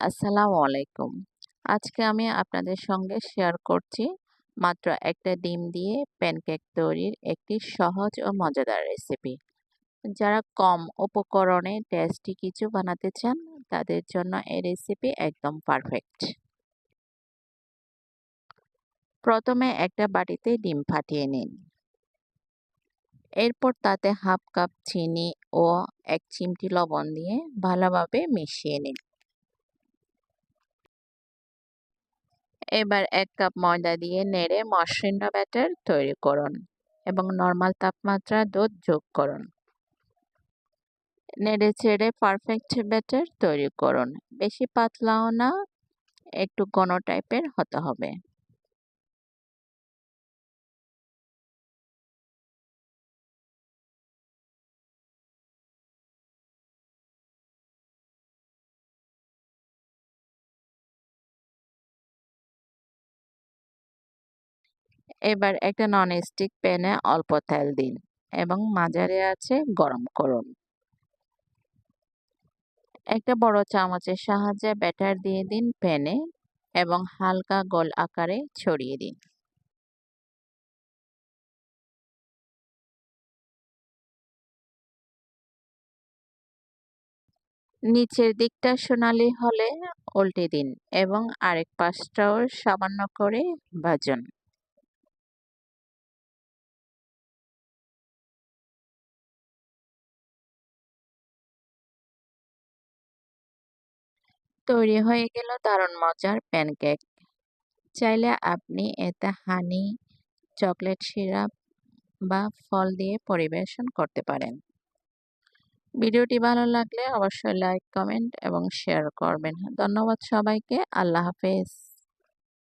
আসসালামু আলাইকুম। আজকে আমি আপনাদের সঙ্গে শেয়ার করছি মাত্র একটা ডিম দিয়ে প্যানকেক তৈরির একটি সহজ ও মজাদার রেসিপি। যারা কম উপকরণে টেস্টি কিছু বানাতে চান, তাদের জন্য এই রেসিপি একদম পারফেক্ট। প্রথমে একটা বাটিতে ডিম ফাটিয়ে নিন। এরপর তাতে হাফ কাপ চিনি ও ১ চিমটি লবণ দিয়ে ভালোভাবে মিশিয়ে নিন। এবার ১ কাপ ময়দা দিয়ে নেড়ে মসৃণ ব্যাটার তৈরি করুন এবং নরমাল তাপমাত্রায় দুধ যোগ করুন। নেড়ে চেড়ে পারফেক্ট ব্যাটার তৈরি করুন। বেশি পাতলাও না, একটু ঘন টাইপের হতে হবে। এবার একটা ননস্টিক প্যানে অল্প তেল দিন এবং মাঝারি আঁচে গরম করুন। একটা বড় চামচের সাহায্যে ব্যাটার দিয়ে দিন প্যানে এবং হালকা গোল আকারে ছড়িয়ে দিন। নিচের দিকটা সোনালী হলে উল্টে দিন এবং আরেক পাশটাও সামান্য করে ভাজুন। তৈরি হয়ে গেল দারুণ মজার প্যানকেক। চাইলে আপনি এতে হানি, চকলেট সিরাপ বা ফল দিয়ে পরিবেশন করতে পারেন। ভিডিওটি ভালো লাগলে অবশ্যই লাইক, কমেন্ট এবং শেয়ার করবেন। ধন্যবাদ সবাইকে। আল্লাহ হাফেজ।